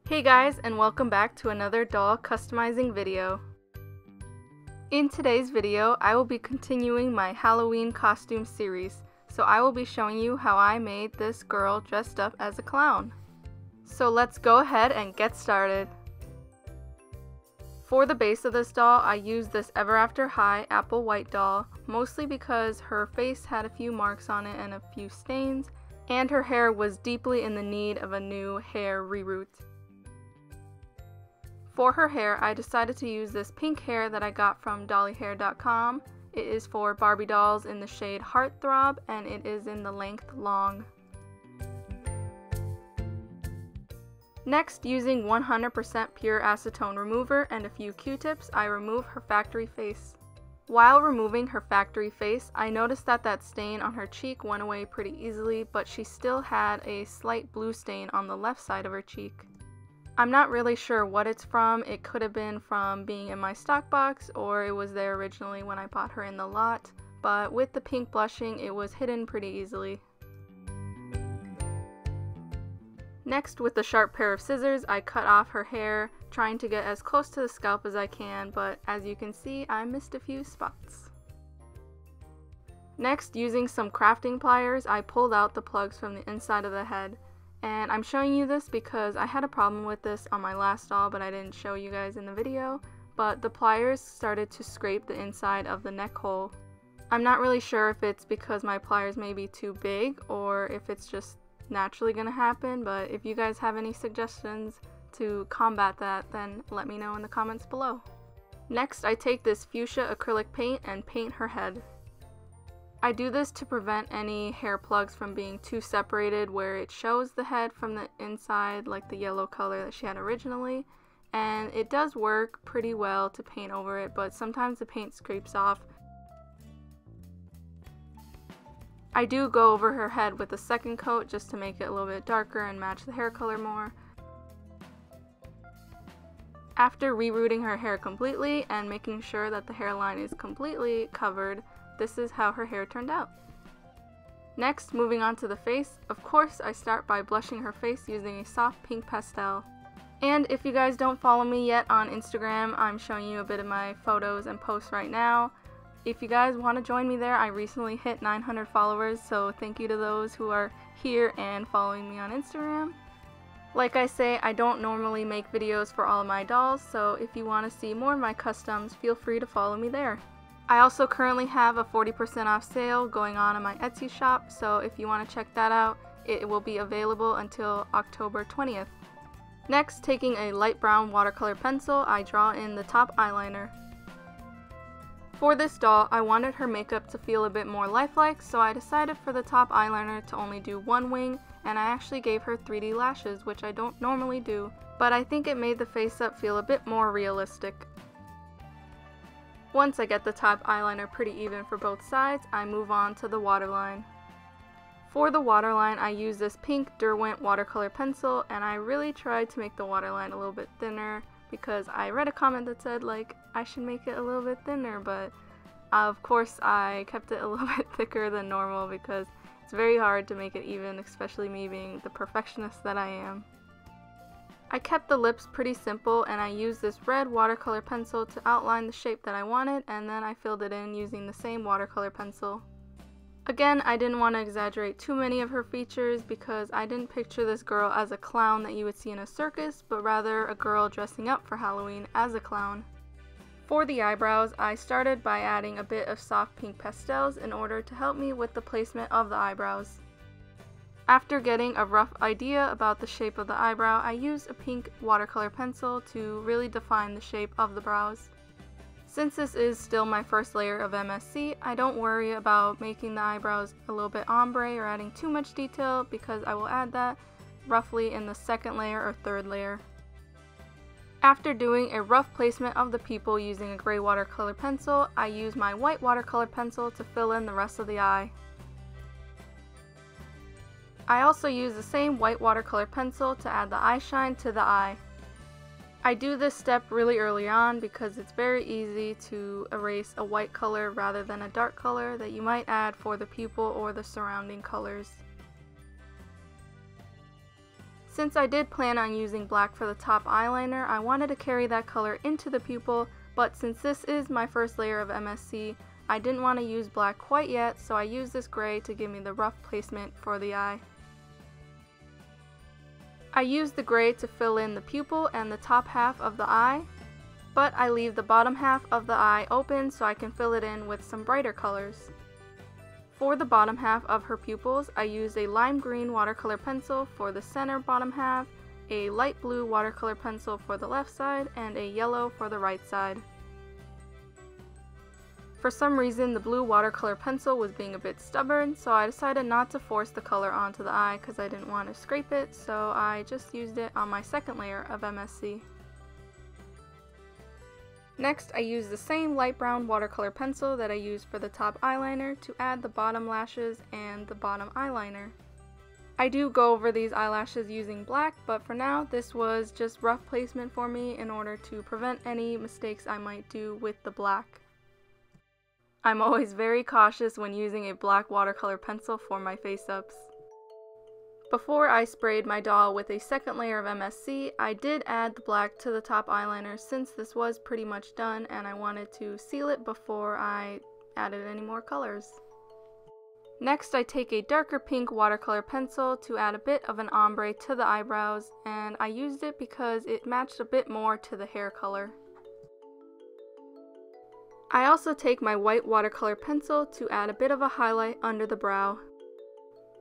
Hey guys, and welcome back to another doll customizing video. In today's video, I will be continuing my Halloween costume series, so I will be showing you how I made this girl dressed up as a clown. So let's go ahead and get started. For the base of this doll, I used this Ever After High Apple White doll, mostly because her face had a few marks on it and a few stains, and her hair was deeply in the need of a new hair reroot. For her hair, I decided to use this pink hair that I got from dollyhair.com. It is for Barbie dolls in the shade Heartthrob, and it is in the length long. Next, using 100% pure acetone remover and a few Q-tips, I remove her factory face. While removing her factory face, I noticed that that stain on her cheek went away pretty easily, but she still had a slight blue stain on the left side of her cheek. I'm not really sure what it's from. It could have been from being in my stock box, or it was there originally when I bought her in the lot, but with the pink blushing, it was hidden pretty easily. Next, with a sharp pair of scissors, I cut off her hair, trying to get as close to the scalp as I can, but as you can see, I missed a few spots. Next, using some crafting pliers, I pulled out the plugs from the inside of the head. And I'm showing you this because I had a problem with this on my last doll, but I didn't show you guys in the video. But the pliers started to scrape the inside of the neck hole. I'm not really sure if it's because my pliers may be too big or if it's just naturally gonna happen, but if you guys have any suggestions to combat that, then let me know in the comments below. Next, I take this fuchsia acrylic paint and paint her head. I do this to prevent any hair plugs from being too separated where it shows the head from the inside, like the yellow color that she had originally, and it does work pretty well to paint over it, but sometimes the paint scrapes off. I do go over her head with a second coat just to make it a little bit darker and match the hair color more. After rerooting her hair completely and making sure that the hairline is completely covered, this is how her hair turned out. Next, moving on to the face, of course I start by blushing her face using a soft pink pastel. And if you guys don't follow me yet on Instagram, I'm showing you a bit of my photos and posts right now. If you guys want to join me there, I recently hit 900 followers, so thank you to those who are here and following me on Instagram. Like I say, I don't normally make videos for all of my dolls, so if you want to see more of my customs, feel free to follow me there. I also currently have a 40% off sale going on in my Etsy shop, so if you want to check that out, it will be available until October 20th. Next, taking a light brown watercolor pencil, I draw in the top eyeliner. For this doll, I wanted her makeup to feel a bit more lifelike, so I decided for the top eyeliner to only do one wing, and I actually gave her 3D lashes, which I don't normally do, but I think it made the face up feel a bit more realistic. Once I get the top eyeliner pretty even for both sides, I move on to the waterline. For the waterline, I use this pink Derwent watercolor pencil, and I really tried to make the waterline a little bit thinner because I read a comment that said like I should make it a little bit thinner, but of course I kept it a little bit thicker than normal because it's very hard to make it even, especially me being the perfectionist that I am. I kept the lips pretty simple, and I used this red watercolor pencil to outline the shape that I wanted, and then I filled it in using the same watercolor pencil. Again, I didn't want to exaggerate too many of her features because I didn't picture this girl as a clown that you would see in a circus, but rather a girl dressing up for Halloween as a clown. For the eyebrows, I started by adding a bit of soft pink pastels in order to help me with the placement of the eyebrows. After getting a rough idea about the shape of the eyebrow, I used a pink watercolor pencil to really define the shape of the brows. Since this is still my first layer of MSC, I don't worry about making the eyebrows a little bit ombre or adding too much detail because I will add that roughly in the second layer or third layer. After doing a rough placement of the pupil using a gray watercolor pencil, I use my white watercolor pencil to fill in the rest of the eye. I also use the same white watercolor pencil to add the eye shine to the eye. I do this step really early on because it's very easy to erase a white color rather than a dark color that you might add for the pupil or the surrounding colors. Since I did plan on using black for the top eyeliner, I wanted to carry that color into the pupil, but since this is my first layer of MSC, I didn't want to use black quite yet, so I used this gray to give me the rough placement for the eye. I used the gray to fill in the pupil and the top half of the eye, but I leave the bottom half of the eye open so I can fill it in with some brighter colors. For the bottom half of her pupils, I used a lime green watercolor pencil for the center bottom half, a light blue watercolor pencil for the left side, and a yellow for the right side. For some reason, the blue watercolor pencil was being a bit stubborn, so I decided not to force the color onto the eye because I didn't want to scrape it, so I just used it on my second layer of MSC. Next, I used the same light brown watercolor pencil that I used for the top eyeliner to add the bottom lashes and the bottom eyeliner. I do go over these eyelashes using black, but for now this was just rough placement for me in order to prevent any mistakes I might do with the black. I'm always very cautious when using a black watercolor pencil for my face-ups. Before I sprayed my doll with a second layer of MSC, I did add the black to the top eyeliner since this was pretty much done and I wanted to seal it before I added any more colors. Next, I take a darker pink watercolor pencil to add a bit of an ombre to the eyebrows, and I used it because it matched a bit more to the hair color. I also take my white watercolor pencil to add a bit of a highlight under the brow.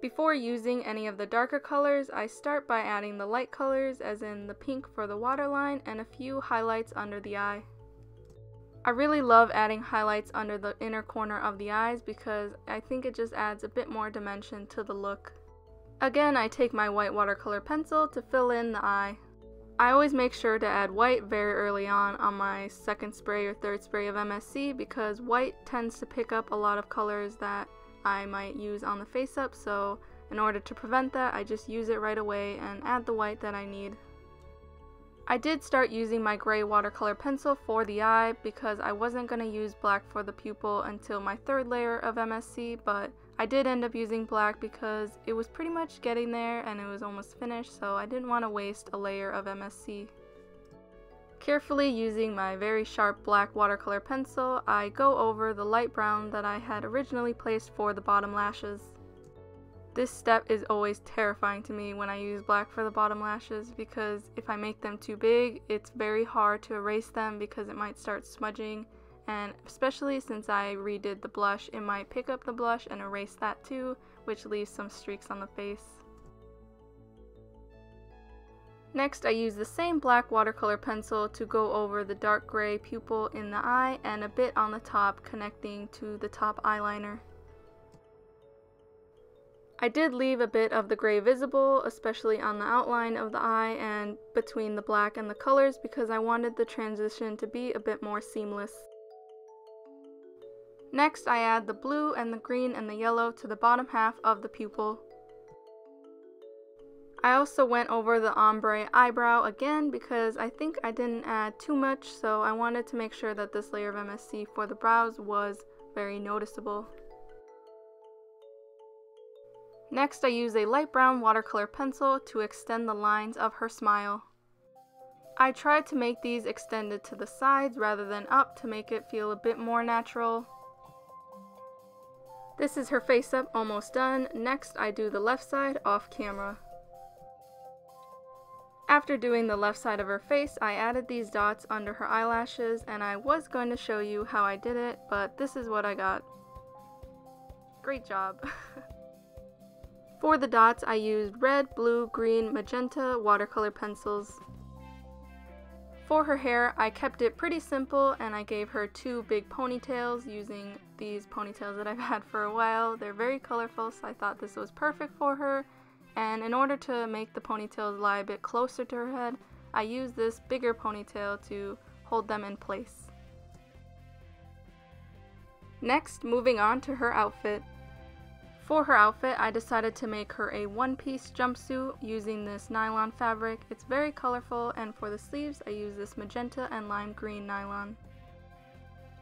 Before using any of the darker colors, I start by adding the light colors, as in the pink for the waterline and a few highlights under the eye. I really love adding highlights under the inner corner of the eyes because I think it just adds a bit more dimension to the look. Again, I take my white watercolor pencil to fill in the eye. I always make sure to add white very early on my second spray or third spray of MSC because white tends to pick up a lot of colors that I might use on the face up, so in order to prevent that, I just use it right away and add the white that I need. I did start using my gray watercolor pencil for the eye because I wasn't going to use black for the pupil until my third layer of MSC, but I did end up using black because it was pretty much getting there and it was almost finished, so I didn't want to waste a layer of MSC. Carefully using my very sharp black watercolor pencil, I go over the light brown that I had originally placed for the bottom lashes. This step is always terrifying to me when I use black for the bottom lashes because if I make them too big, it's very hard to erase them because it might start smudging, and especially since I redid the blush, it might pick up the blush and erase that too, which leaves some streaks on the face. Next, I use the same black watercolor pencil to go over the dark gray pupil in the eye and a bit on the top connecting to the top eyeliner. I did leave a bit of the gray visible, especially on the outline of the eye and between the black and the colors because I wanted the transition to be a bit more seamless. Next, I add the blue and the green and the yellow to the bottom half of the pupil. I also went over the ombre eyebrow again because I think I didn't add too much, so I wanted to make sure that this layer of MSC for the brows was very noticeable. Next, I use a light brown watercolor pencil to extend the lines of her smile. I tried to make these extended to the sides rather than up to make it feel a bit more natural. This is her face up almost done. Next, I do the left side off camera. After doing the left side of her face, I added these dots under her eyelashes, and I was going to show you how I did it, but this is what I got. Great job! For the dots, I used red, blue, green, magenta watercolor pencils. For her hair, I kept it pretty simple and I gave her two big ponytails using these ponytails that I've had for a while. They're very colorful, so I thought this was perfect for her. And in order to make the ponytails lie a bit closer to her head, I used this bigger ponytail to hold them in place. Next, moving on to her outfit. For her outfit, I decided to make her a one-piece jumpsuit using this nylon fabric. It's very colorful, and for the sleeves, I used this magenta and lime green nylon.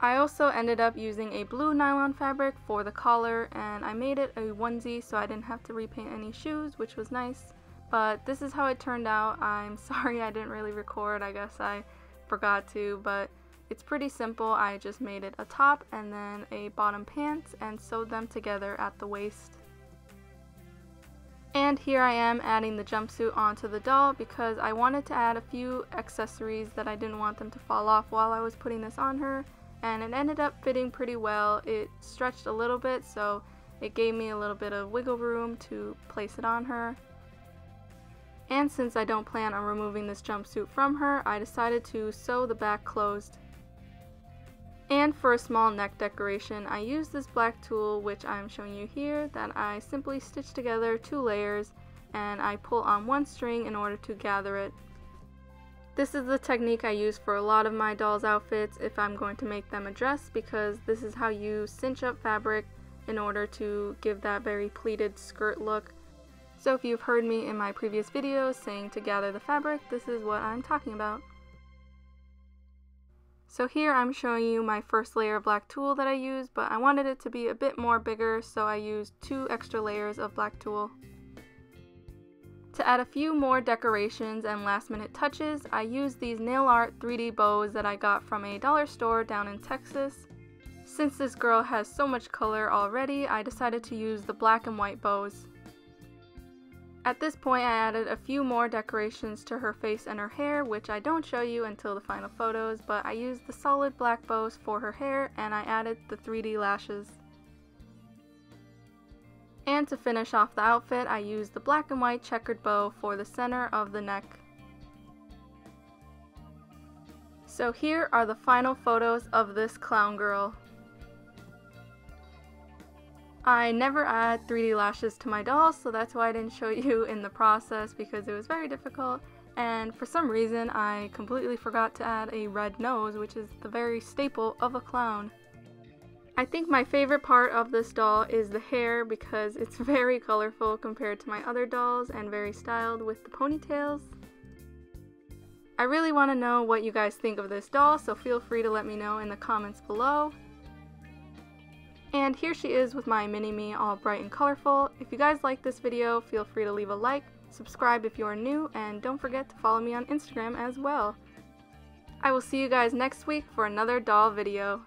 I also ended up using a blue nylon fabric for the collar, and I made it a onesie so I didn't have to repaint any shoes, which was nice. but this is how it turned out. I'm sorry I didn't really record, I guess I forgot to, but it's pretty simple. I just made it a top and then a bottom pants and sewed them together at the waist. And here I am adding the jumpsuit onto the doll because I wanted to add a few accessories that I didn't want them to fall off while I was putting this on her, and it ended up fitting pretty well. It stretched a little bit, so it gave me a little bit of wiggle room to place it on her. And since I don't plan on removing this jumpsuit from her, I decided to sew the back closed. And for a small neck decoration, I used this black tulle, which I'm showing you here, that I simply stitch together 2 layers and I pull on one string in order to gather it. This is the technique I use for a lot of my dolls' outfits if I'm going to make them a dress, because this is how you cinch up fabric in order to give that very pleated skirt look. So if you've heard me in my previous videos saying to gather the fabric, this is what I'm talking about. So here I'm showing you my first layer of black tulle that I used, but I wanted it to be a bit more bigger, so I used 2 extra layers of black tulle. To add a few more decorations and last minute touches, I used these nail art 3D bows that I got from a dollar store down in Texas. Since this girl has so much color already, I decided to use the black and white bows. At this point, I added a few more decorations to her face and her hair, which I don't show you until the final photos, but I used the solid black bows for her hair and I added the 3D lashes. And to finish off the outfit, I used the black and white checkered bow for the center of the neck. So here are the final photos of this clown girl. I never add 3D lashes to my dolls, so that's why I didn't show you in the process, because it was very difficult, and for some reason I completely forgot to add a red nose, which is the very staple of a clown. I think my favorite part of this doll is the hair, because it's very colorful compared to my other dolls and very styled with the ponytails. I really want to know what you guys think of this doll, so feel free to let me know in the comments below. And here she is with my mini-me all bright and colorful. If you guys like this video, feel free to leave a like, subscribe if you are new, and don't forget to follow me on Instagram as well. I will see you guys next week for another doll video.